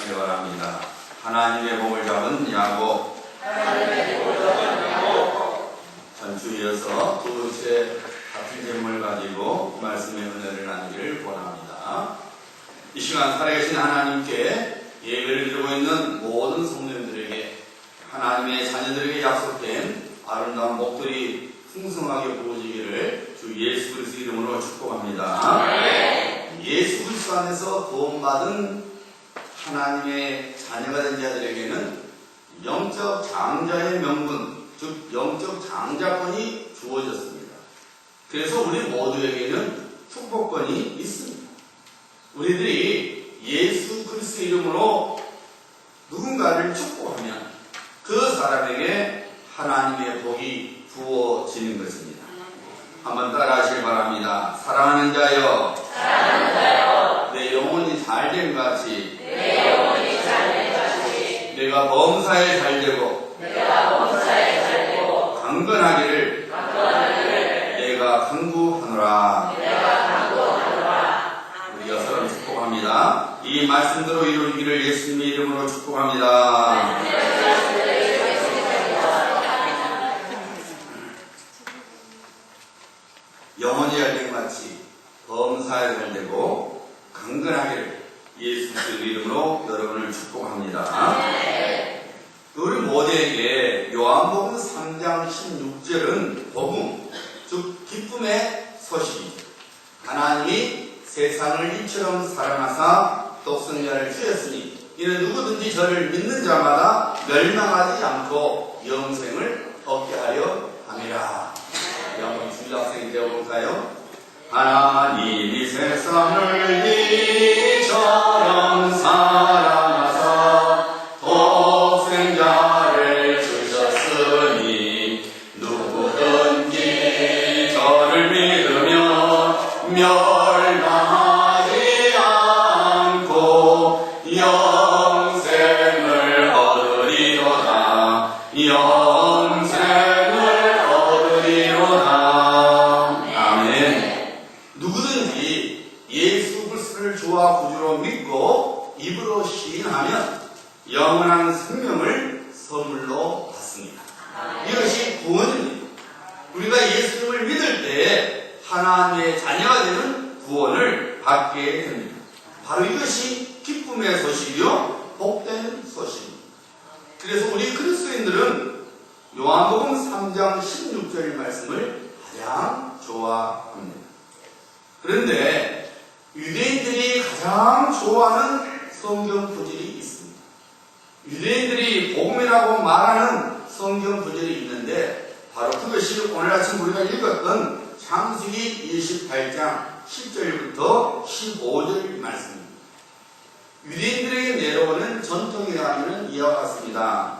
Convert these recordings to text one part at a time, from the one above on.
따라하시기 바랍니다. 하나님의 복을 잡은 야곱. 전주 이어서 두 번째 같은 제목을 가지고 말씀의 은혜를 나누기를 원합니다. 이 시간 살아계신 하나님께 예배를 드리고 있는 모든 성도님들에게, 하나님의 자녀들에게 약속된 아름다운 목들이 풍성하게 부어지기를 주 예수 그리스도 이름으로 축복합니다. 예수 그리스도 안에서 구원받은 하나님의 자녀가 된 자들에게는 영적 장자의 명분, 즉 영적 장자권이 주어졌습니다. 그래서 우리 모두에게는 축복권이 있습니다. 우리들이 예수 그리스도 이름으로 누군가를 축복하면 그 사람에게 하나님의 복이 부어지는 것입니다. 한번 따라하시기 바랍니다. 사랑하는 자여, 내 영혼이 잘된 같이 내가 범사에 잘되고 강건하기를 내가 간구하노라. 우리가 서로 축복합니다. 이 말씀대로 이루기를 예수님의 이름으로 축복합니다. 영혼이 잘된 같이 범사에 잘되고 강건하기를 예수 그리스도 이름으로 여러분을 축복합니다. 우리 모두에게 요한복음 3장 16절은 복음, 즉 기쁨의 소식이죠. 하나님이 세상을 이처럼 사랑하사 독생자를 주셨으니 이는 누구든지 저를 믿는 자마다 멸망하지 않고 영생을 얻게 하려 함이라. 한번 주일학생이 되어볼까요? 하나님이 세상을 이처럼 사랑하사 독생자를 주셨으니 누구든지 저를 믿으며 멸망하지 않고 영생을 얻으리로다. 영생을 얻으리로다. 아멘. 누구든지 예수 그리스도를 주와 구주로 믿고 입으로 시인하면 영원한 생명을 선물로 받습니다. 이것이 구원입니다. 우리가 예수님을 믿을 때 하나님의 자녀가 되는 구원을 받게 됩니다. 바로 이것이 기쁨의 소식이요 복된 소식입니다. 그래서 우리 그리스도인들은 요한복음 3장 16절 말씀을 가장 좋아합니다. 그런데 유대인들이 가장 좋아하는 성경 구절이 있습니다. 유대인들이 복음이라고 말하는 성경 구절이 있는데 바로 그것이 오늘 아침 우리가 읽었던 창세기 28장 10절부터 15절 말씀입니다. 유대인들에게 내려오는 전통이라면 이와 같습니다.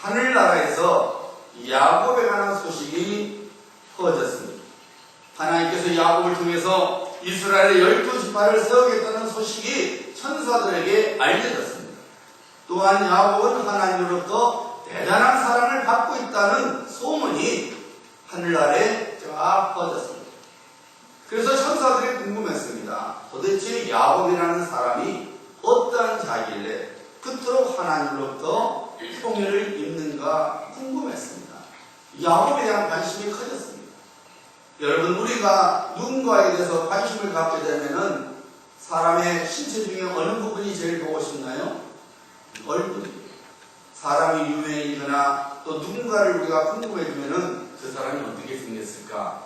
하늘나라에서 야곱에 관한 소식이 퍼졌습니다. 하나님께서 야곱을 통해서 이스라엘의 12지파를 세우겠다는 소식이 천사들에게 알려졌습니다. 또한 야곱은 하나님으로부터 대단한 사랑을 받고 있다는 소문이 하늘나라에 쫙 퍼졌습니다. 그래서 천사들이 궁금했습니다. 도대체 야곱이라는 사람이 어떠한 자길래 그토록 하나님으로부터 통일을 입는가 궁금했습니다. 야곱에 대한 관심이 커졌습니다. 여러분, 우리가 누군가에 대해서 관심을 갖게 되면은 사람의 신체 중에 어느 부분이 제일 보고 싶나요? 얼굴입니다. 사람이 유명이거나 또 누군가를 우리가 궁금해지면은 그 사람이 어떻게 생겼을까?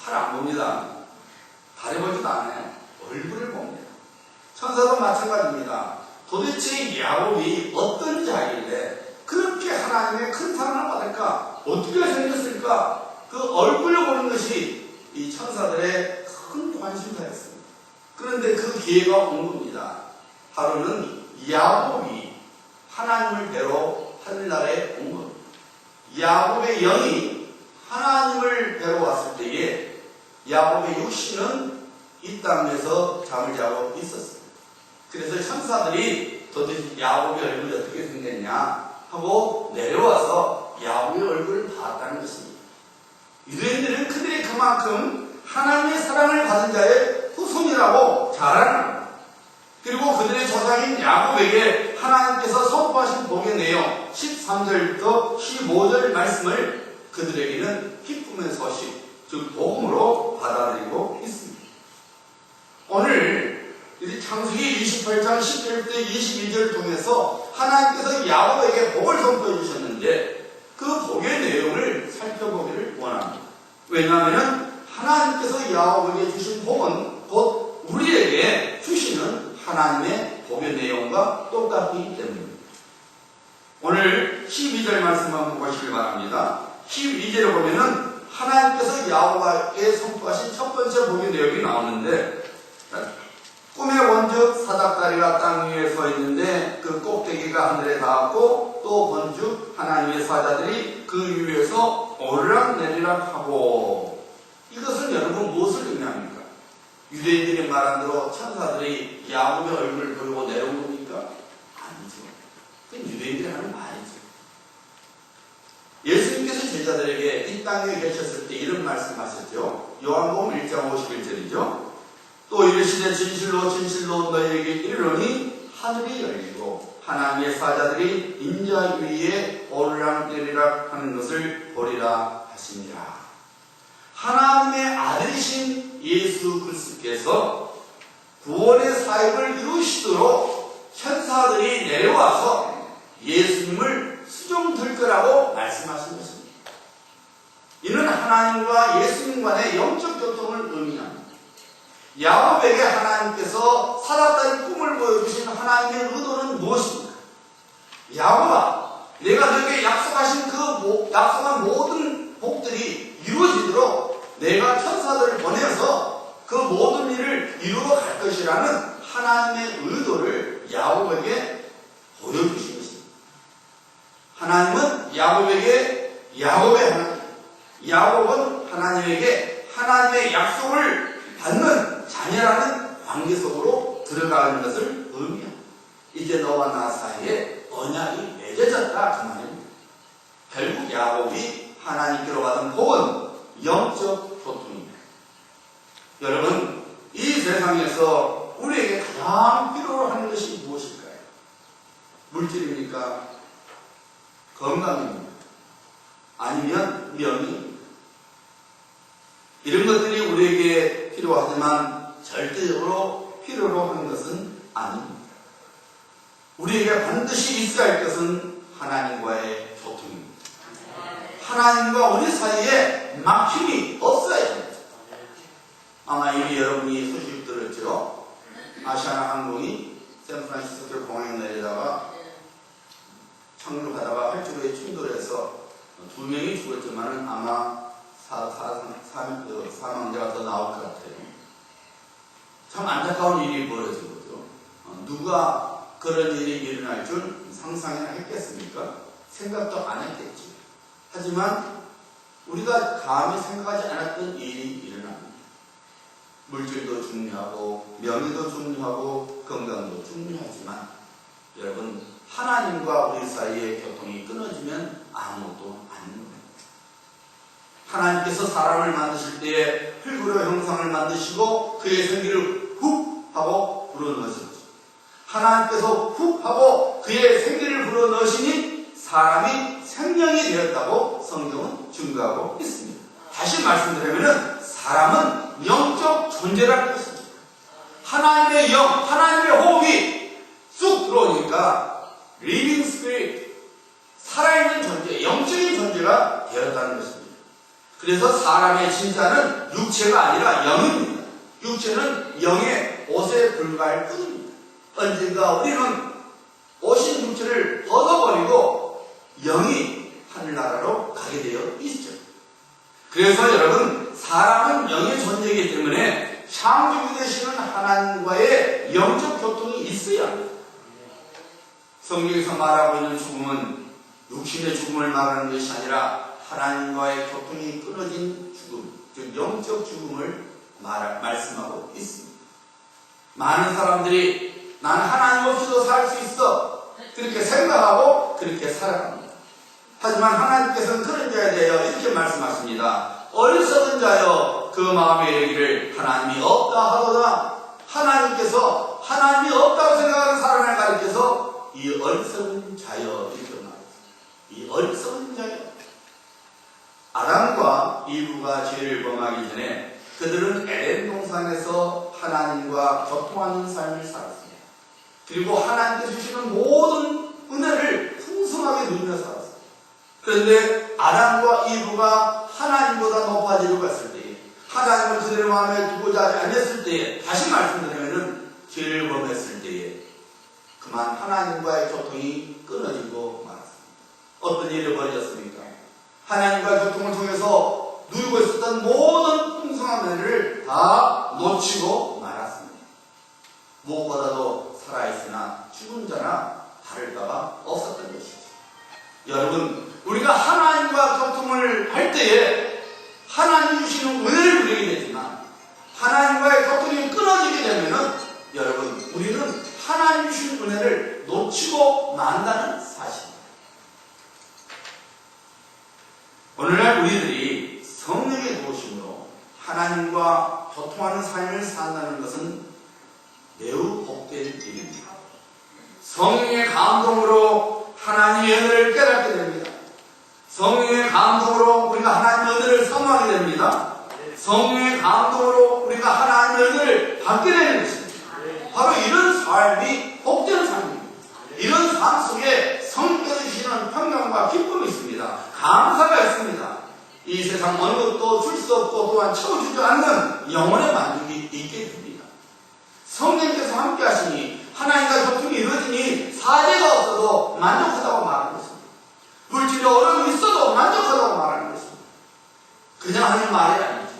팔 안 봅니다. 가려보지도 않아요. 얼굴을 봅니다. 천사도 마찬가지입니다. 도대체 야곱이 어떤 자길래 그렇게 하나님의 큰 사랑을 받을까? 어떻게 생겼을까? 그 얼굴을 보는 것이 이 천사들의 큰 관심사였습니다. 그런데 그 기회가 온 겁니다. 하루는 야곱이 하나님을 뵈러 하늘나라에 온 겁니다. 야곱의 영이 하나님을 뵈러 왔을 때에 야곱의 육신은 이 땅에서 잠을 자고 있었습니다. 그래서 천사들이 도대체 야곱의 얼굴이 어떻게 생겼냐 하고 내려와서 야곱의 얼굴을 봤다는 것입니다. 유대인들은 그들이 그만큼 하나님의 사랑을 받은 자의 후손이라고 자랑합니다. 그리고 그들의 조상인 야곱에게 하나님께서 선포하신 복의 내용 13절부터 15절 말씀을 그들에게는 기쁨의 소식, 즉 복음으로 받아들이고 있습니다. 오늘 창세기 28장 10절부터 22절을 통해서 하나님께서 야곱에게 복을 선포해 주셨는데 그 복의 내용을 살펴보기를 원합니다. 왜냐하면 하나님께서 야곱에게 주신 복은 곧 우리에게 주시는 하나님의 복의 내용과 똑같기 때문입니다. 오늘 12절 말씀 한번 보시길 바랍니다. 12절에 보면은 하나님께서 야곱에게 선포하신 첫 번째 복의 내용이 나오는데, 꿈의 원즉 사닥다리가 땅 위에 서 있는데 그 꼭대기가 하늘에 닿았고 또 번즉 하나님의 사자들이 그 위에서 오르락내리락 하고. 이것은 여러분 무엇을 의미합니까? 유대인들이 말한 대로 천사들이 야곱의 얼굴을 보고 내려온 겁니까? 아니죠. 그건 유대인들이 하는 말이죠. 예수님께서 제자들에게 이 땅에 계셨을 때 이런 말씀하셨죠. 요한복음 1장 51절이죠. 또 이르시되 진실로 진실로 너희에게 이르노니 하늘이 열리고 하나님의 사자들이 인자 위에 오르락내리락 하는 것을 보리라 하시니라. 하나님의 아들이신 예수 그리스도께서 구원의 사역을 이루시도록 천사들이 내려와서 예수님을 수종 들 거라고 말씀하신 것입니다. 이는 하나님과 예수님 간의 영적 교통을 의미합니다. 야곱에게 하나님께서 사닥다리 꿈을 보여주신 하나님의 의도는 무엇입니까? 야곱아, 내가 너에게 약속하신 그 약속한 모든 복들이 이루어지도록 내가 천사들을 보내서 그 모든 일을 이루어 갈 것이라는 하나님의 의도를 야곱에게 보여주신 것입니다. 하나님은 야곱에게 야곱의 하나님, 야곱은 하나님에게 하나님의 약속을 받는 자녀라는 관계 속으로 들어가는 것을 의미합니다. 이제 너와 나 사이에 언약이 맺어졌다 그 말입니다. 결국 야곱이 하나님께로 받은 복은 영적 교통입니다. 여러분, 이 세상에서 우리에게 가장 필요로 하는 것이 무엇일까요? 물질입니까? 건강입니까? 아니면 명예입니까? 이런 것들이 우리에게 필요하지만 절대적으로 필요로 하는 것은 아닙니다. 우리에게 반드시 있어야 할 것은 하나님과의 교통입니다. 하나님과 우리 사이에 막힘이 없어야 합니다. 아마 이미 여러분이 소식 들었죠? 아시아나 항공이 샌프란시스코 공항에 내리다가 착륙하다가 활주로에 충돌해서 2명이 죽었지만 아마 사망자가 더 나올 것 같아요. 참 안타까운 일이 벌어진 거죠. 누가 그런 일이 일어날 줄 상상이나 했겠습니까? 생각도 안 했겠지. 하지만 우리가 감히 생각하지 않았던 일이 일어납니다. 물질도 중요하고 명예도 중요하고 건강도 중요하지만 여러분, 하나님과 우리 사이의 교통이 끊어지면 아무것도 아닌 겁니다. 하나님께서 사람을 만드실 때에 흙으로 형상을 만드시고 그의 생기를 훅 하고 불어넣으셨죠. 하나님께서 훅 하고 그의 생기를 불어넣으시니 사람이 생명이 되었다고 성경은 증거하고 있습니다. 다시 말씀드리면 사람은 영적 존재라는 것입니다. 하나님의 영, 하나님의 호흡이 쑥 들어오니까 living spirit, 살아있는 존재, 영적인 존재가 되었다는 것입니다. 그래서 사람의 진짜는 육체가 아니라 영입니다. 육체는 영의 옷에 불과할 뿐입니다. 언젠가 우리는 옷인 육체를 벗어버리고 영이 하늘나라로 가게 되어 있죠. 그래서 여러분, 사람은 영의 존재이기 때문에 창조주 되시는 하나님과의 영적 교통이 있어야 합니다. 성경에서 말하고 있는 죽음은 육신의 죽음을 말하는 것이 아니라 하나님과의 교통이 끊어진 죽음, 즉 영적 죽음을 말씀하고 있습니다. 많은 사람들이 난 하나님 없이도 살 수 있어 그렇게 생각하고 그렇게 살아갑니다. 하지만 하나님께서는 그런 자에 대하여 이렇게 말씀하십니다. 어리석은 자여 그 마음에 이르기를 하나님이 없다 하도다. 하나님께서 하나님이 없다고 생각하는 사람을 가리켜서 이 어리석은 자여 이렇게 말합니다. 이 어리석은 자여. 아담과 이브가 죄를 범하기 전에 그들은 에덴 동산에서 하나님과 교통하는 삶을 살았습니다. 그리고 하나님께 주시는 모든 은혜를 풍성하게 누리며 살았습니다. 그런데 아담과 이브가 하나님보다 높아지려고 했을 때에, 하나님을 그들의 마음에 두고자 하지 않았을 때에, 다시 말씀드리면 죄를 범했을 때에 그만 하나님과의 교통이 끊어지고 말았습니다. 어떤 일이 벌어졌습니까? 하나님과 교통을 통해서 누리고 있었던 모든 풍성한 은혜를 다 놓치고 말았습니다. 무엇보다도 살아있으나 죽은 자나 다를 바가 없었던 것이죠. 여러분, 우리가 하나님과 교통을 할 때에 하나님이 주시는 은혜를 누리게 되지만 하나님과의 교통이 끊어지게 되면은 여러분, 우리는 하나님이 주신 은혜를 놓치고 만다는 사실입니다. 오늘날 우리들이 성령의 도우심으로 하나님과 교통하는 삶을 산다는 것은 매우 복된 일입니다. 성령의 감동으로 하나님의 은혜를 깨닫게 됩니다. 성령의 감동으로 우리가 하나님의 은혜를 사모하게 됩니다. 성령의 감동으로 우리가 하나님의 은혜를 받게 되는 것입니다. 바로 이런 삶이 복된 삶입니다. 이런 삶 속에 성령께서 주시는 평강과 기쁨이 있습니다. 감사가 있습니다. 이 세상 어느 것도 줄 수 없고 또한 채워주지 않는 영혼의 만족이 있게 됩니다. 성령께서 함께 하시니 하나님과 교통이 이루어지니 사죄가 없어도 만족하다고 말하는 것입니다. 물질에 어려움이 있어도 만족하다고 말하는 것입니다. 그냥 하는 말이 아니죠.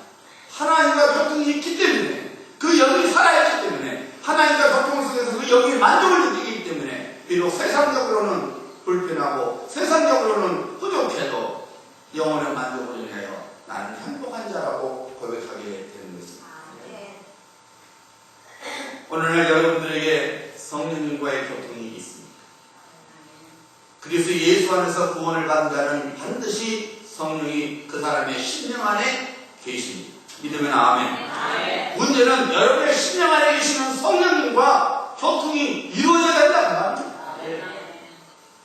하나님과 교통이 있기 때문에, 그 영이 살아있기 때문에, 하나님과 교통 속에서 그 영이 만족을 느끼기 때문에 비록 세상적으로는 불편하고 세상적으로는 부족해도 영혼의 만족을 인하여 나는 행복한 자라고 고백하게 되는 것입니다. 오늘날 여러분들에게 성령님과의 교통이 있습니다. 그래서 예수 안에서 구원을 받은 자는 반드시 성령이 그 사람의 심령 안에 계십니다. 믿으면 아멘. 문제는 여러분의 심령 안에 계시는 성령님과 교통이 이루어져야 된다는 말입니다.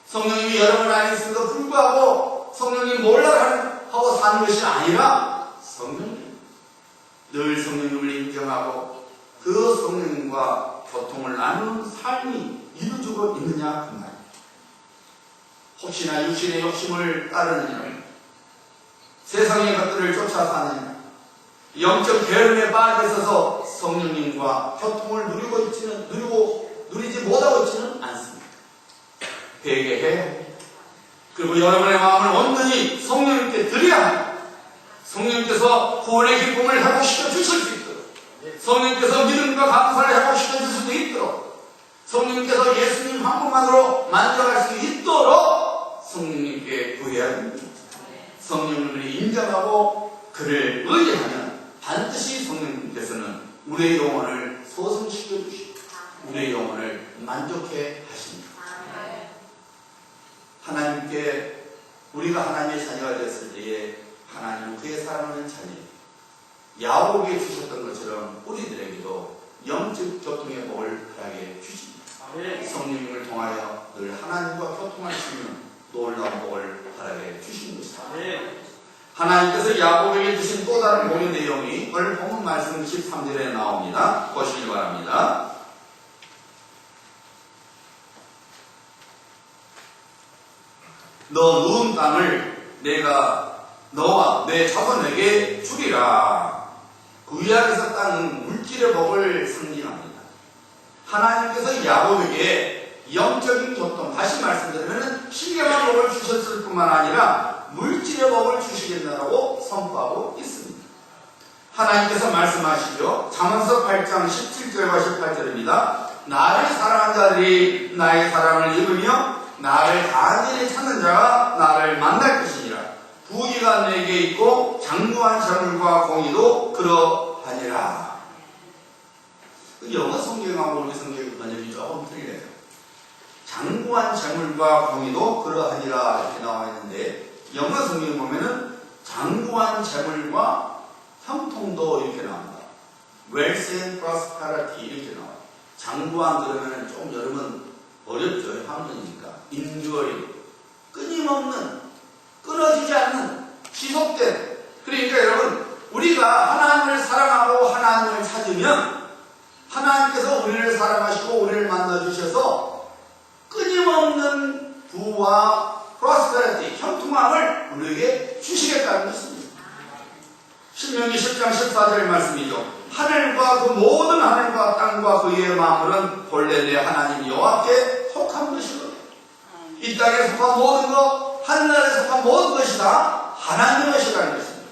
성령님이 여러분 안에 있음에도 불구하고 성령님 몰라하고 사는 것이 아니라 성령님, 늘 성령님을 인정하고 그 성령님과 교통을 나누는 삶이 이루어지고 있느냐 그 말입니다. 혹시나 육신의 욕심을 따르느냐, 세상의 것들을 쫓아 사느냐, 영적 게으름에 빠져 있어서 성령님과 교통을 누리지 못하고 있지는 않습니다. 회개해. 그리고 여러분의 마음을 온전히 성령님께 드려야 합니다. 성령님께서 구원의 기쁨을 회복시켜 주실 수 있도록, 성령님께서 믿음과 감사를 회복시켜 주실 수 있도록, 성령님께서 예수님 한 분만으로 만족할 수 있도록 성령님께 구해야 합니다. 성령님을 인정하고 그를 의지하면 반드시 성령님께서는 우리의 영혼을 소성시켜 주시고 우리의 영혼을 만족해 하십니다. 하나님께 우리가 하나님의 자녀가 되었을 때에 하나님은 그의 사랑하는 자녀, 야곱에게 주셨던 것처럼 우리들에게도 영적 교통의 복을 허락해 주십니다. 성령님을 통하여 늘 하나님과 교통할 수 있는 놀라운 복을 허락해 주신 것입니다. 하나님께서 야곱에게 주신 또 다른 복의 내용이 오늘 본문 말씀 13절에 나옵니다. 보시기 바랍니다. 너 누운 땅을 내가 너와 내 자손에게 주리라. 구약에서 땅은 물질의 복을 상징합니다. 하나님께서 야곱에게 영적인 교통, 다시 말씀드리면 신령한 복을 주셨을 뿐만 아니라 물질의 복을 주시겠다라고 선포하고 있습니다. 하나님께서 말씀하시죠. 잠언서 8장 17절과 18절입니다. 나를 사랑한 자들이 나의 사랑을 입으며 나를 간절히 찾는 자가 나를 만날 것이니라. 부귀가 내게 있고 장구한 재물과 공의도 그러하니라. 영어 성경하고 우리 성경 번역이 조금 틀려요. 장구한 재물과 공의도 그러하니라 이렇게 나와 있는데, 영어 성경 보면은 장구한 재물과 형통도 이렇게 나옵니다. Wealth and prosperity 이렇게 나와요. 장부안 그러면 좀 여러분 어렵죠. 환경이니까. 인주어리. 끊임없는, 끊어지지 않는, 지속된. 그러니까 여러분, 우리가 하나님을 사랑하고 하나님을 찾으면 하나님께서 우리를 사랑하시고 우리를 만나주셔서 끊임없는 부와 프로스페리티, 형통함을 우리에게 주시겠다는 것입니다. 신명기 10장 14절 말씀이죠. 하늘과 그 모든 하늘과 땅과 그의 만물은 본래 내 하나님 여호와께 속한 것이거든요. 이 땅에 속한 모든 것, 하늘나라에 속한 모든 것이 다 하나님의 것이라는 것입니다.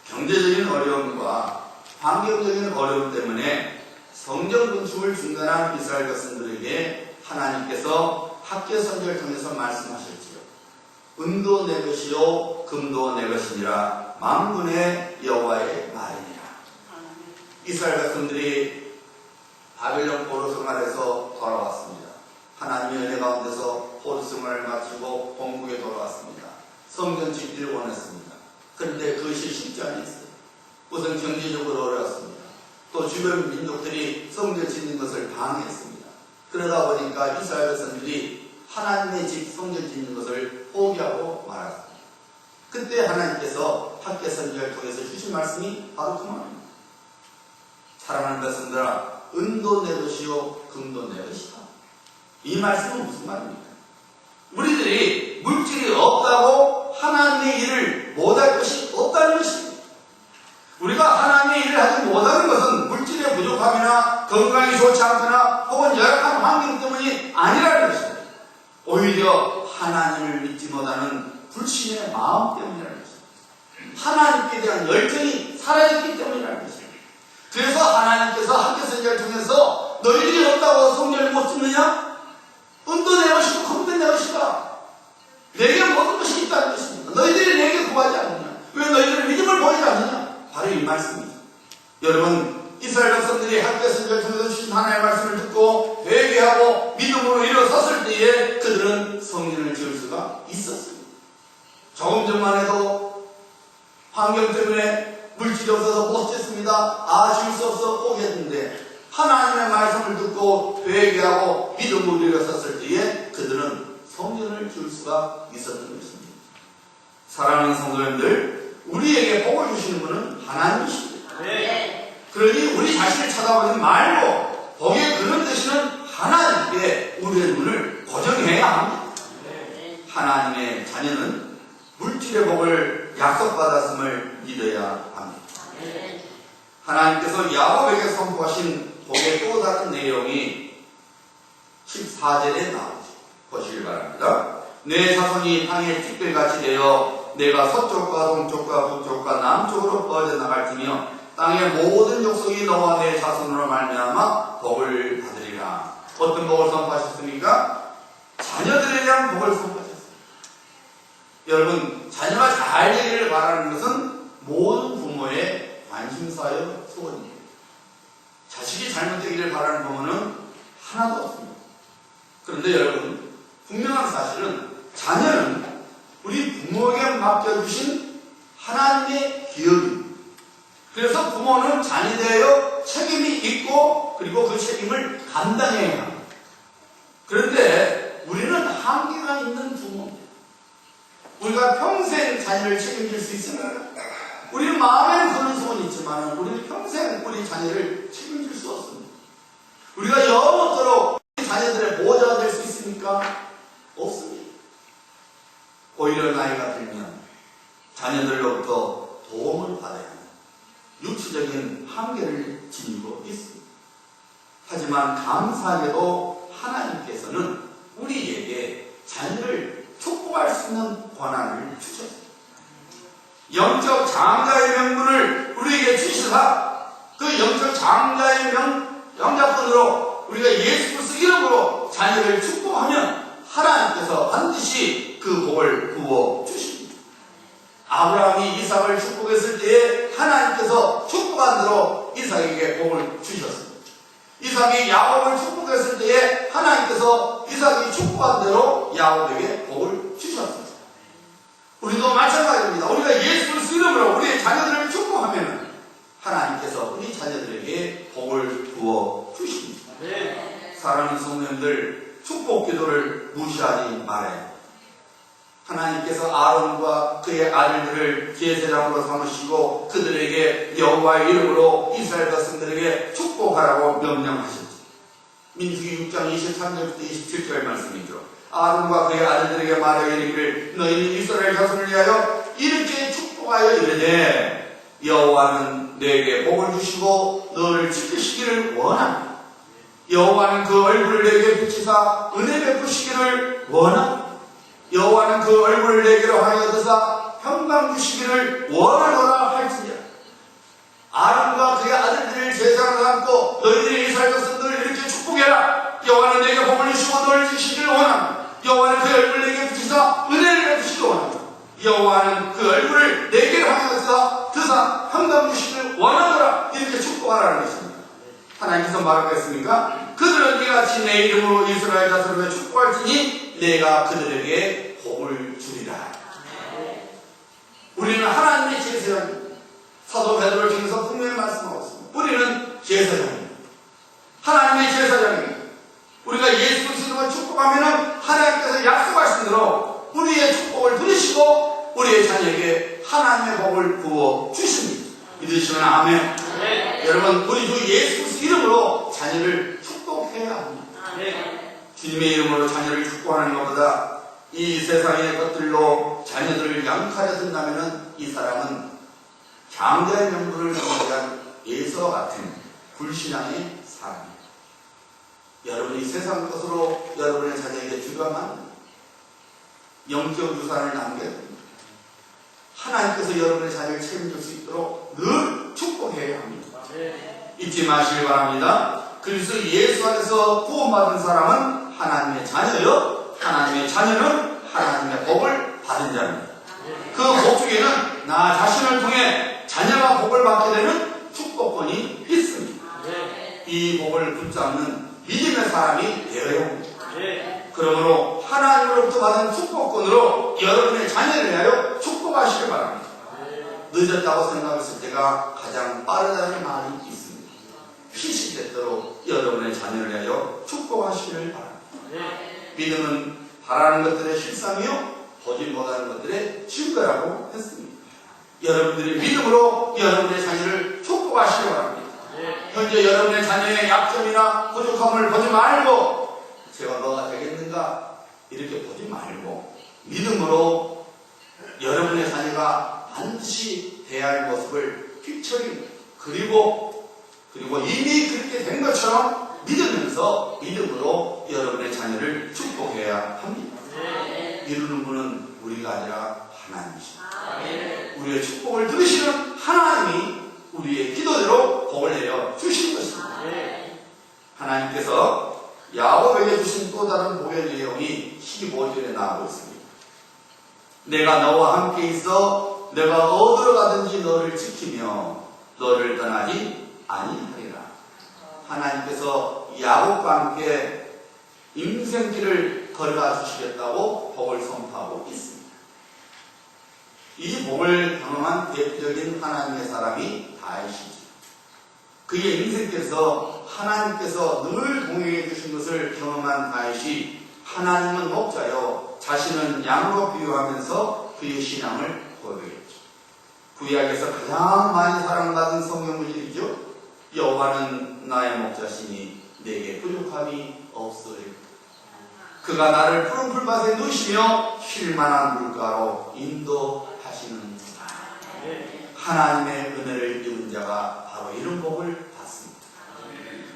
경제적인 어려움과 환경적인 어려움 때문에 성전 건축을 중단한 이스라엘 백성들에게 하나님께서 학계 선지를 통해서 말씀하셨지요. 은도 내 것이요 금도 내 것이니라 만군의 여호와의 말이니라. 이스라엘 백성들이 바벨론 포로 생활에서 돌아왔습니다. 하나님의 은혜 가운데서 포로 생활을 마치고 본국에 돌아왔습니다. 성전 짓기를 원했습니다. 그런데 그것이 쉽지 않았어요. 우선 경제적으로 어려웠습니다. 또 주변 민족들이 성전 짓는 것을 방해했습니다. 그러다 보니까 이스라엘 백성들이 하나님의 집 성전 짓는 것을 포기하고 말았습니다. 그때 하나님께서 학계 선지자를 통해서 주신 말씀이 바로 그 말입니다. 사랑하는 백성들아, 은도 내 것이요 금도 내 것이다. 이 말씀은 무슨 말입니까? 우리들이 물질이 없다고 하나님의 일을 못할 것이 없다는 것입니다. 우리가 하나님의 일을 하지 못하는 것은 물질의 부족함이나 건강이 좋지 않거나 혹은 열악한 환경 때문이 아니라는 것입니다. 오히려 하나님을 믿지 못하는 불신의 마음 때문이라는 것입니다. 하나님께 대한 열정이 사라졌기 때문이라는 것입니다. 그래서 하나님께서 학계 선지자를 통해서 너희들이 없다고 성전을 못 짓느냐? 은도 내 것이고 금도 내 것이다. 내게 모든 것이 있다는 것입니다. 너희들이 내게 구하지 않느냐? 왜 너희들은 믿음을 보이지 않느냐? 바로 이 말씀입니다. 여러분, 이스라엘 백성들이 학계 선지자를 통해서 주신 하나님의 말씀을 듣고 회개하고 믿음으로 일어섰을 때에 그들은 성전을 지을 수가 있었습니다. 조금 전만 해도 환경 때문에 물질이 없어서 못 짓습니다. 지을 수 없어 포기했는데 하나님의 말씀을 듣고 회개하고 믿음으로 일어섰을 때에 그들은 성전을 지을 수가 있었던 것입니다. 사랑하는 성도님들, 우리에게 복을 주시는 분은 하나님이십니다. 네. 그러니 우리 자신을 쳐다보지 말고 복의 그런 되시는 하나님께 우리의 눈을 고정해야 합니다. 네. 하나님의 자녀는 물질의 복을 약속받았음을 믿어야 합니다. 네. 하나님께서 야곱에게 선포하신 복의 또 다른 내용이 14절에 나오죠. 보시길 바랍니다. 내 자손이 땅의 티끌같이 되어 내가 서쪽과 동쪽과 북쪽과 남쪽으로 뻗어나갈지며 땅의 모든 족속이 너와 내 자손으로 말미암아 복을 받으리라. 어떤 복을 선포하셨습니까? 자녀들에 대한 복을 선포하셨습니다. 여러분, 자녀가 잘 되기를 바라는 것은 모든 부모의 관심사요 소원입니다. 자식이 잘못되기를 바라는 부모는 하나도 없습니다. 그런데 여러분, 분명한 사실은 자녀는 우리 부모에게 맡겨주신 하나님의 기업입니다. 그래서 부모는 자녀에 대하여 책임이 있고 그리고 그 책임을 감당해야 합니다. 그런데 우리는 한계가 있는 부모입니다. 우리가 평생 자녀를 책임질 수 있습니까? 우리는 마음에는 그런 소원이 있지만 우리는 평생 우리 자녀를 책임질 수 없습니다. 우리가 영원토록 우리 자녀들의 보호자가 될 수 있습니까? 없습니다. 오히려 나이가 들면 자녀들로부터 도움을 받아야 합니다. 육체적인 한계를 지니고 있습니다. 하지만 감사하게도 하나님께서는 우리에게 자녀를 축복할 수 있는 권한을 주셨습니다. 영적 장자의 명분을 우리에게 주시사 그 영적 장자의 영자권으로 우리가 예수 그리스도 이름으로 자녀를 축복하면 하나님께서 반드시 그 복을 부어 주십니다. 아브라함이 이삭을 축복했을 때에 하나님께서 축복한 대로 이삭에게 복을 주셨습니다. 이삭이 야곱을 축복했을 때에 하나님께서 이삭이 축복한 대로 야곱에게 복을 주셨습니다. 우리도 마찬가지입니다. 우리가 예수 그리스도 이름으로 우리의 자녀들을 축복하면 하나님께서 우리 자녀들에게 복을 부어 주십니다. 사랑하는 성도님들, 축복 기도를 무시하지 말아요. 하나님께서 아론과 그의 아들들을 제사장으로 삼으시고 그들에게 여호와의 이름으로 이스라엘 백성들에게 축복하라고 명령하셨죠. 민수기 6장 23절부터 27절 말씀이죠. 아론과 그의 아들들에게 말하여 이르기를 너희는 이스라엘 자손을 위하여 이렇게 축복하여 이르되 여호와는 너에게 복을 주시고 너를 지키시기를 원합니다. 여호와는 그 얼굴을 내게 비치사 은혜 베푸시기를 원합니다. 여호와는 그 얼굴을 내게로 하여 드사 평강 주시기를 원하노라 할지니라. 아론과 그의 아들들을 제사장으로 삼고 너희들이 이스라엘 백성들을 이렇게 축복해라. 여호와는 내게 복을 주시고 너를 지키시기를 원합니다. 여호와는 그 얼굴을 내게 비치사 은혜를 베푸시기를 원합니다. 여호와는 그 얼굴을 내게로 하여 드사 평강 주시기를 원하노라. 이렇게 축복하라는 것입니다. 하나님께서 말하고 했습니까? 그들은 이같이 내 이름으로 이스라엘 자손을 축복할지니 내가 그들에게 복을 주리라. 우리는 하나님의 제사장입니다. 사도 베드로를 통해서 분명히 말씀하고 있습니다. 우리는 제사장입니다. 하나님의 제사장입니다. 우리가 예수 그리스도를 축복하면 하나님께서 약속하신 대로 우리의 축복을 들으시고 우리의 자녀에게 하나님의 복을 부어 주십니다. 믿으시면 아멘. 네. 여러분, 우리 주 예수 그리스도 이름으로 자녀를 축복해야 합니다. 네. 주님의 이름으로 자녀를 축복하는 것보다 이 세상의 것들로 자녀들을 양칼에 든다면 이 사람은 장대한 명분을 위한 예수와 같은 불신앙의 사람입니다. 여러분이 세상 것으로 여러분의 자녀에게 주려면 영적 유산을 남겨야 됩니다. 하나님께서 여러분의 자녀를 책임질 수 있도록 늘 축복해야 합니다. 잊지 마시기 바랍니다. 그래서 예수 안에서 구원받은 사람은 하나님의 자녀요, 하나님의 자녀는 하나님의 복을 받은 자입니다. 그 복 중에는 나 자신을 통해 자녀가 복을 받게 되는 축복권이 있습니다. 이 복을 붙잡는 믿음의 사람이 되어야 합니다. 그러므로 하나님으로부터 받은 축복권으로 여러분의 자녀를 위하여 축복하시길 바랍니다. 늦었다고 생각했을 때가 가장 빠르다는 말이 있습니다. 시시때때로 여러분의 자녀를 위하여 축복하시길 바랍니다. 믿음은 바라는 것들의 실상이요 보지 못하는 것들의 증거라고 했습니다. 여러분들이 믿음으로 여러분의 자녀를 축복하시기 바랍니다. 현재 여러분의 자녀의 약점이나 부족함을 보지 말고 제가 너가 되겠는가 이렇게 보지 말고 믿음으로 여러분의 자녀가 반드시 돼야 할 모습을 픽처링 그리고 이미 그렇게 된 것처럼 믿으면서 믿음으로 여러분의 자녀를 축복해야 합니다. 이루는 분은 우리가 아니라 하나님이십니다. 우리의 축복을 들으시는 하나님이 우리의 기도대로 복을 내려 주신 것입니다. 하나님께서 야곱에게 주신 또 다른 복의 내용이 15절에 나오고 있습니다. 내가 너와 함께 있어 내가 어디로 가든지 너를 지키며 너를 떠나지 아니하리라. 하나님께서 야곱과 함께 인생길을 걸어가 주시겠다고 복을 선포하고 있습니다. 이 복을 경험한 대표적인 하나님의 사람이 다윗이죠. 그의 인생께서 하나님께서 늘 동행해 주신 것을 경험한 다윗이 하나님은 목자요 자신은 양으로 비유하면서 그의 신앙을 고백했죠. 구약에서 가장 많이 사랑받은 성경 구절이죠. 여호와는 나의 목자시니 내게 부족함이 없으리라. 그가 나를 푸른 풀밭에 누시며 쉴만한 물가로 인도하시는 자. 하나님의 은혜를 입은 자가 바로 이런 복을 받습니다.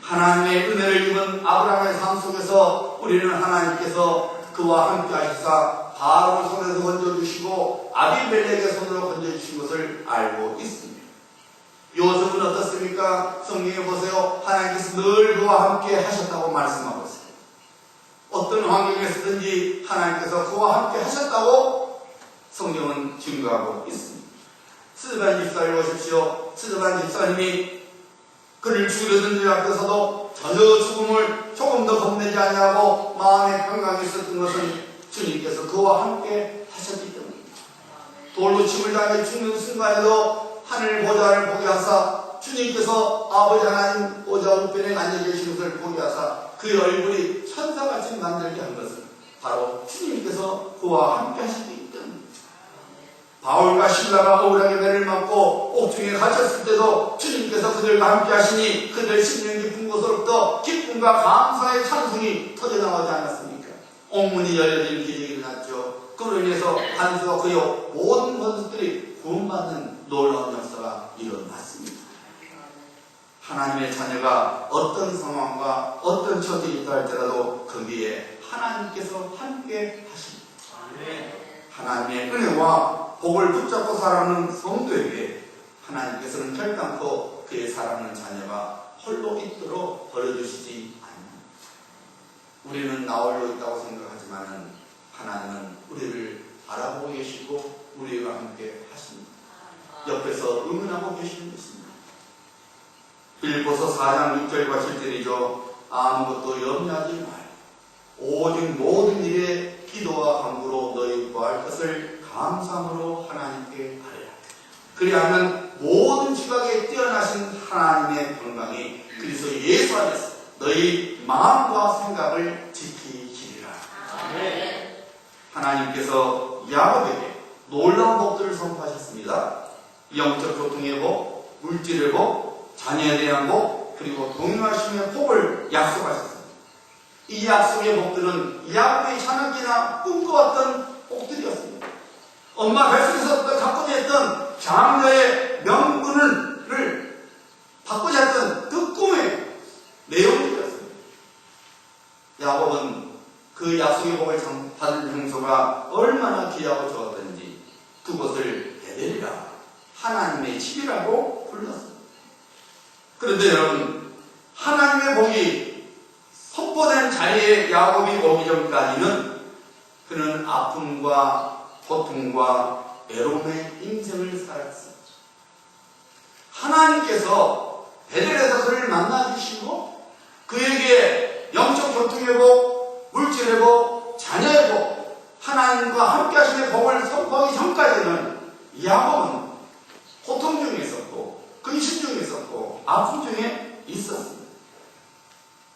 하나님의 은혜를 입은 아브라함의 삶 속에서 우리는 하나님께서 그와 함께 하시사 바로 손에서 건져주시고 아비멜렉의 손으로 건져주신 것을 알고 있습니다. 요셉은 어떻습니까? 성경에 보세요. 하나님께서 늘 그와 함께 하셨다고 말씀하고 있습니다. 어떤 환경에서든지 하나님께서 그와 함께 하셨다고 성경은 증거하고 있습니다. 스데반 집사를 보십시오. 스데반 집사님이 그를 죽이려던 자 앞에서도 전혀 죽음을 조금 더 겁내지 아니하고 마음의 평강이 있었던 것은 주님께서 그와 함께 하셨기 때문입니다. 돌로 침을 당해 죽는 순간에도 하늘 보좌를 보게 하사 주님께서 아버지 하나님 보좌 우편에 앉아 계신 것을 보게 하사 그의 얼굴이 천사같이 만들게 한 것은 바로 주님께서 그와 함께 하시기 때문입니다. 바울과 실라가 억울하게 매를 맞고 옥중에 갇혔을 때도 주님께서 그들과 함께 하시니 그들 심령 깊은 곳으로부터 기쁨과 감사의 찬송이 터져나오지 않았습니까? 옥문이 열려진 기적이 일어났죠. 그로 인해서 한수와 그의 모든 권속들이 구원받는 놀라운 역사가 일어났습니다. 하나님의 자녀가 어떤 상황과 어떤 처지에 있다 할지라도 거기에 하나님께서 함께 하십니다. 하나님의 은혜와 복을 붙잡고 살아가는 성도에게 하나님께서는 결단코 그의 사랑하는 자녀가 홀로 있도록 버려두시지 않습니다. 우리는 나 홀로 있다고 생각하지만 하나님은 우리를 알아보고 계시고 우리와 함께 하십니다. 옆에서 응원하고 계시는 것입니다. 빌립보서 4장 6절과 7절이죠. 아무것도 염려하지 말고 오직 모든 일에 기도와 간구로 너희 구할 것을 감사함으로 하나님께 아뢰라. 그리하면 모든 지각에 뛰어나신 하나님의 평강이 그리스도 예수 안에서 너희 마음과 생각을 지키시리라. 하나님께서 야곱에게 놀라운 복들을 선포하셨습니다. 영적 교통의 복, 물질의 복, 자녀에 대한 복, 그리고 동요하심의 복을 약속하셨습니다. 이 약속의 복들은 야곱의 자녀기나 꿈꿔왔던 복들이었습니다. 엄마 뱃속에서부터 갖고자 했던 장녀의 명분을 받고자 했던 그 꿈의 내용들이었습니다. 야곱은 그 약속의 복을 받은 장소가 얼마나 귀하고 좋았던지 그곳을 베델이라 하나님의 집이라고 불렀습니다. 그런데 여러분, 하나님의 복이 선포된 자리에 야곱이 오기 전까지는 그는 아픔과 고통과 외로움의 인생을 살았습니다. 하나님께서 베델에서 그를 만나주시고 그에게 영적 고통의 복, 물질의 복, 자녀의 복, 하나님과 함께 하시는 복을 선포하기 전까지는 야곱은 고통 중에 있었고 근심 중에 있었고 아픔 중에 있었습니다.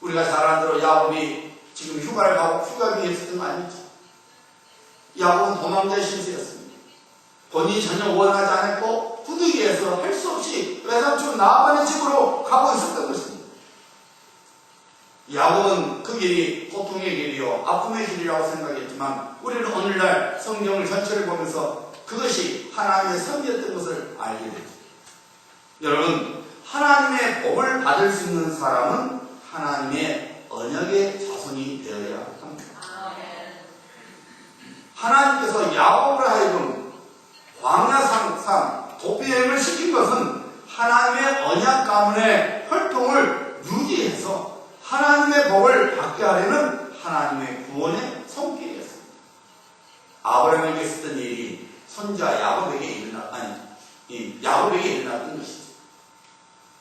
우리가 잘 아는 대로 야곱이 지금 휴가를 가고 휴가 중에 있었던 거 아니죠? 야곱은 도망자의 신세였습니다. 본인이 전혀 원하지 않았고 부득이해서 할 수 없이 외삼촌 라반의 집으로 가고 있었던 것입니다. 야곱은 그 길이 고통의 길이요 아픔의 길이라고 생각했지만 우리는 오늘날 성경을 전체를 보면서 그것이 하나님의 섭리였던 것을 알게 됩니다. 여러분, 하나님의 복을 받을 수 있는 사람은 하나님의 언약의 자손이 되어야 합니다. 하나님께서 야곱을 하여금 광야상 도피여행을 시킨 것은 하나님의 언약 가문의 활동을 유지해서 하나님의 복을 받게 하려는 하나님의 구원의 손길이었습니다. 아브라함에게 있었던 일이 손자 야곱에게 일어났던 것이죠.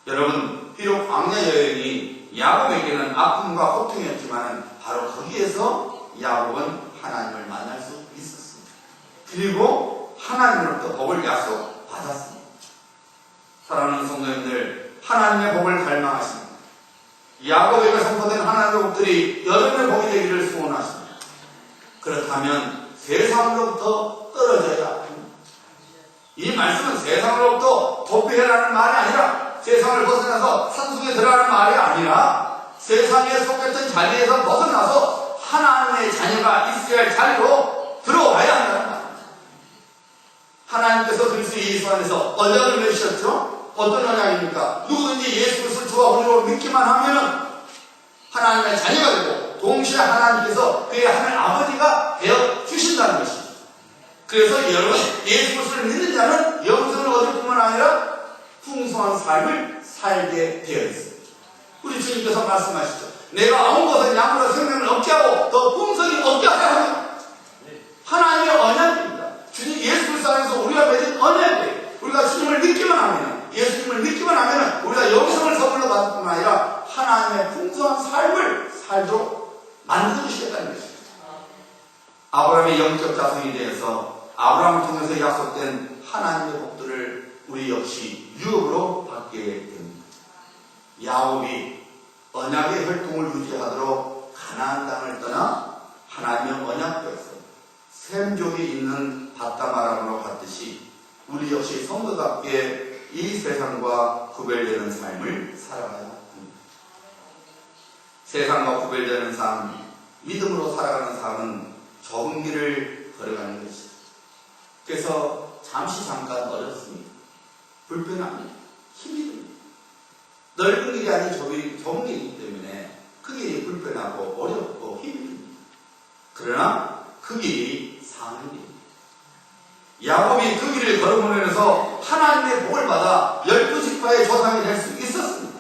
여러분, 비록 광야 여행이 야곱에게는 아픔과 고통이었지만 바로 거기에서 야곱은 하나님을 만날 수 있었습니다. 그리고 하나님으로부터 복을 약속받았습니다. 사랑하는 성도님들, 하나님의 복을 갈망하십니다. 야곱에게 선포된 하나님의 복들이 여러분의 복이 되기를 소원하십니다. 그렇다면 세상으로부터 떨어져야 합니다. 이 말씀은 세상으로부터 도피해라는 말이 아니라 세상을 벗어나서 산속에 들어가는 말이 아니라 세상에 속했던 자리에서 벗어나서 하나님의 자녀가 있어야 할 자리로 들어와야 한다는 말입니다. 하나님께서 그리스도 예수 안에서 언약을 맺으셨죠? 어떤 언약입니까? 누구든지 예수 그리스도를 주와 우리로 믿기만 하면은 하나님의 자녀가 되고 동시에 하나님께서 그의 하늘 아버지가 되어 주신다는 것입니다. 그래서 여러분, 예수 그리스도를 믿는 자는 영생을 얻을 뿐만 아니라 풍성한 삶을 살게 되어 있습니다. 우리 주님께서 말씀하시죠. 내가 아무 것은 양으로 생명을 얻게 하고 더 풍성히 얻게 하게 합니다. 하나님의 언약입니다. 주님 예수 그리스도 안에서 우리가 맺은 언약이에요. 우리가 주님을 믿기만 하면, 예수님을 믿기만 하면 우리가 영생을 선물로 받을 뿐만 아니라 하나님의 풍성한 삶을 살도록 만들어주시겠다는 것입니다. 아브라함의 영적 자손이 되어서 아브라함을 통해서 약속된 하나님의 복들을 우리 역시 유업으로 받게 됩니다. 야곱이 언약의 혈통을 유지하도록 가나안 땅을 떠나 하나님의 언약궤에서 샘족이 있는 바다마람으로 갔듯이 우리 역시 성도답게 이 세상과 구별되는 삶을 살아가야 합니다. 세상과 구별되는 삶, 믿음으로 살아가는 삶은 좁은 길을 걸어가는 것이죠. 그래서 잠깐 어렵습니다. 불편합니다. 힘이 듭니다. 넓은 길이 아닌 좁은 길이기 때문에 그 길이 불편하고 어렵고 힘이 듭니다. 그러나 그 길이 사는 길입니다. 야곱이 그 길을 걸어보면서 하나님의 복을 받아 12지파의 조상이 될 수 있었습니다.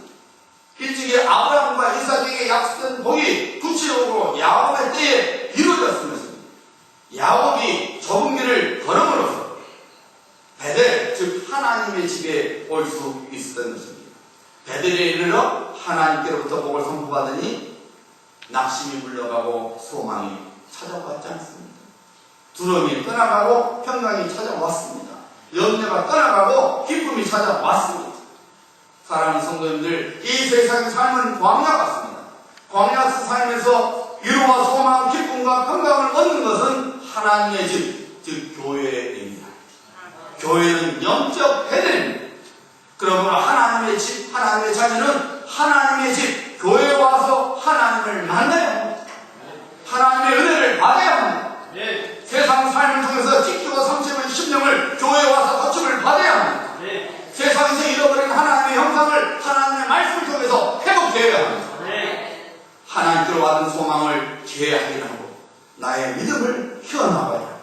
일찍이 아브라함과 이삭에게 약속된 복이 구체적으로 야곱의 때에 이루어졌을 것입니다. 야곱이 좁은 길을 걸음으로써 베델, 즉 하나님의 집에 올 수 있었던 것입니다. 베델에 이르러 하나님께로부터 복을 선포받으니 낙심이 물러가고 소망이 찾아왔지 않습니다. 두려움이 떠나가고 평강이 찾아왔습니다. 염려가 떠나가고 기쁨이 찾아왔습니다. 사랑하는 성도님들, 이 세상의 삶은 광야 같습니다. 광야 삶에서 위로와 소망, 기쁨과 평강을 얻는 것은 하나님의 집, 즉 교회입니다. 교회는 영적 베델입니다. 그러므로 하나님의 집, 하나님의 자녀는 하나님의 집, 교회에 와서 하나님을 만나야 합니다. 하나님의 은혜를 받아야 합니다. 세상 삶을 통해서 지키고 삼키는 심령을 교회에 와서 거침을 받아야 합니다. 세상에서 잃어버린 하나님의 형상을 하나님의 말씀을 통해서 회복되어야 합니다. 하나님께로 받은 소망을 계약하고 나의 믿음을 키워나가야 합니다.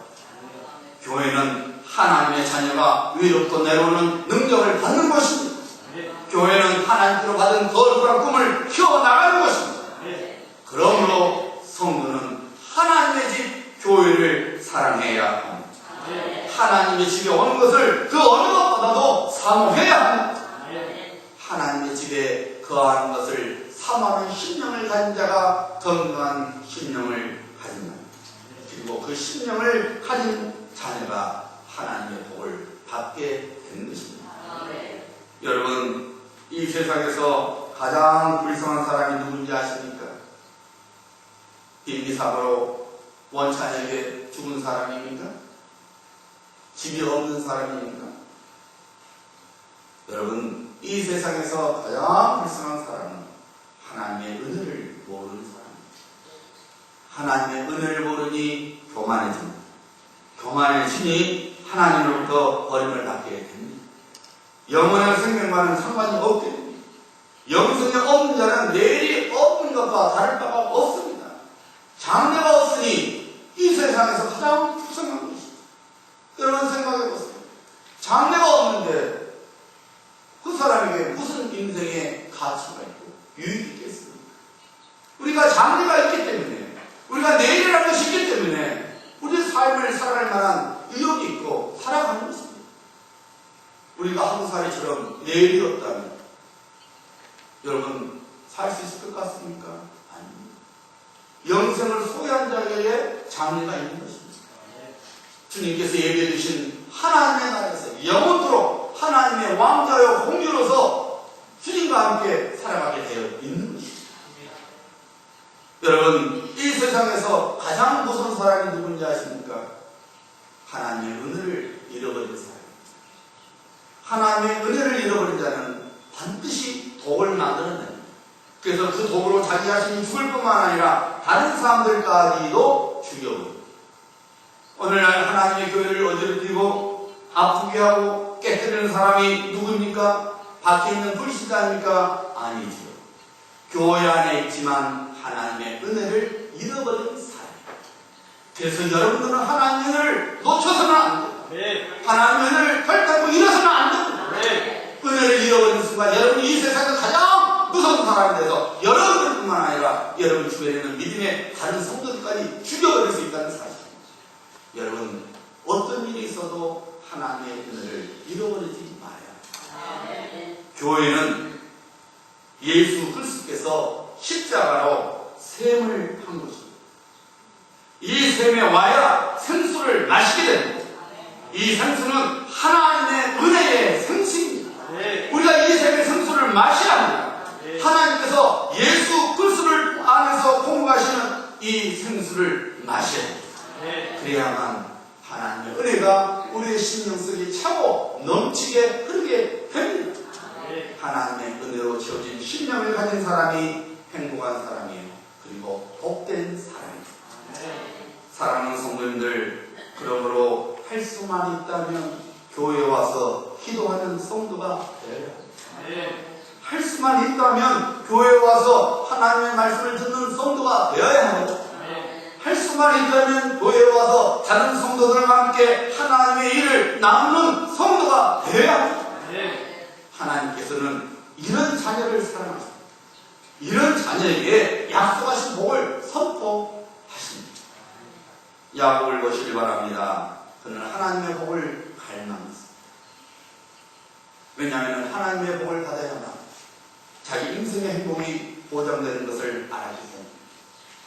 교회는 하나님의 자녀가 위로부터 내려오는 능력을 받는 것입니다. 교회는 하나님께로 받은 거룩한 꿈을 키워나가는 것입니다. 그러므로 성도는 하나님의 집 교회를 사랑해야 합니다. 하나님의 집에 오는 것을 그 어느 것보다도 사모해야 합니다. 하나님의 집에 거하는 것을 사모하는 심령을 가진 자가 건강한 심령을 가진다. 그리고 그 심령을 가진 자녀가 하나님의 복을 받게 되는 것입니다. 여러분, 이 세상에서 가장 불쌍한 사람이 누군지 아십니까? 비행기사고로 원찬에게 죽은 사람입니까? 집이 없는 사람입니까? 여러분, 이 세상에서 가장 불쌍한 사람은 하나님의 은혜를 모르는 사람입니다. 하나님의 은혜를 모르니 교만해집니다. 교만해지니 하나님으로부터 버림을 받게 됩니다. 영원한 생명과는 상관이 없게 됩니다. 영생이 없는 자는 내일이 없는 것과 다를 바가 없습니다. 장래가 없으니 이 세상에서 가장 불쌍한 것입니다. 여러분 생각해보세요. 장래가 없는데 그 사람에게 무슨 인생의 가치가 있고 유익이 있겠습니까? 우리가 장래가 있기 때문에, 우리가 내일이라는 것이 있기 때문에 우리 삶을 살아갈 만한 의욕이 있고 살아가는 것입니다. 우리가 한국살이처럼 내일이 없다면 여러분 살 수 있을 것 같습니까? 아닙니다. 영생을 소유한 자에게 장래가 있는 것입니다. 주님께서 예비해 주신 하나님의 나라에서 영원토록 하나님의 왕자요 공주로서 주님과 함께 살아가게 되어 있는 것입니다. 여러분, 이 세상에서 가장 무서운 사람이 누군지 아십니까? 하나님의 은혜를 잃어버린 사람입니다. 하나님의 은혜를 잃어버린 자는 반드시 독을 만들어냅니다. 그래서 그 독으로 자기 자신이 죽을 뿐만 아니라 다른 사람들까지도 죽여버립니다. 오늘날 하나님의 교회를 어지럽히고 아프게 하고 깨뜨리는 사람이 누굽니까? 밖에 있는 불신자입니까? 아니죠. 교회 안에 있지만 하나님의 은혜를 잃어버린 사람입니다. 그래서 여러분들은 하나님의 은혜를 놓쳐서는 안 됩니다. 하나님의 은혜를 결단코 잃어서는 안 됩니다. 은혜를 잃어버리는 순간 여러분이 이 세상에서 가장 무서운 사람이 돼서 여러분들뿐만 아니라 여러분 주변에 있는 믿음의 다른 성도들까지 죽여버릴 수 있다는 사실입니다. 여러분, 어떤 일이 있어도 하나님의 은혜를 잃어버리지 말아야 합니다. 교회는 예수 그리스도께서 십자가로 셈을 한 것입니다. 이 셈에 와야 생수를 마시게 됩니다. 이 생수는 하나님의 은혜의 생수입니다. 네. 우리가 이 샘의 생수를 마셔야 합니다. 하나님께서 예수 그리스도를 안에서 공부하시는 이 생수를 마셔야 합니다. 네. 그래야만 하나님의 은혜가 우리의 심령 속에 차고 넘치게 흐르게 됩니다. 네. 하나님의 은혜로 채워진 심령을 가진 사람이 행복한 사람이에요. 그리고 복된 사람입니다. 네. 사랑하는 성도님들, 그러므로 할 수만 있다면 교회에 와서 기도하는 성도가 돼요. 네. 할 수만 있다면 교회에 와서 하나님의 말씀을 듣는 성도가 되어야 합니다. 네. 할 수만 있다면 교회에 와서 다른 성도들과 함께 하나님의 일을 나누는 성도가 되어야 합니다. 네. 하나님께서는 이런 자녀를 사랑하십니다. 이런 자녀에게 약속하신 복을 선포하십니다. 야곱을 보시기 바랍니다. 그는 하나님의 복을 갈망했습니다. 왜냐하면 하나님의 복을 받아야만 자기 인생의 행복이 보장되는 것을 알았기 때문입니다.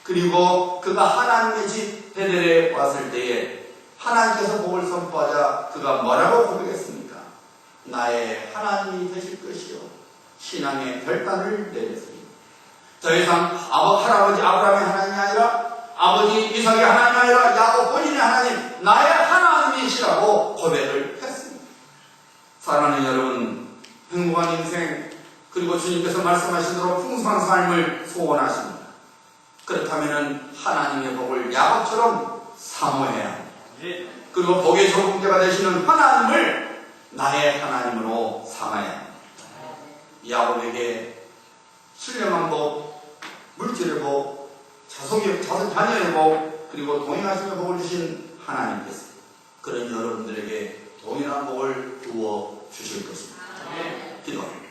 그리고 그가 하나님의 집 베델에 왔을 때에 하나님께서 복을 선포하자 그가 뭐라고 고백했습니까? 나의 하나님이 되실 것이요 신앙의 결단을 내렸습니다. 더 이상 할아버지 아브라함의 하나님이 아니라 아버지 이삭의 하나님이 아니라 야곱 본인의 하나님, 나의 하나님이시라고 고백을 했습니다. 사랑하는 여러분, 행복한 인생, 그리고 주님께서 말씀하신 대로 풍성한 삶을 소원하십니다. 그렇다면 하나님의 복을 야곱처럼 사모해야 합니다. 네. 그리고 복의 조공자가 되시는 하나님을 나의 하나님으로 삼아야 합니다. 야곱에게 신령한 복, 물질의 복, 자녀의 복, 그리고 동행하시며 복을 주신 하나님께서 그런 여러분들에게 동일한 복을 부어 주실 것입니다. 기도합니다.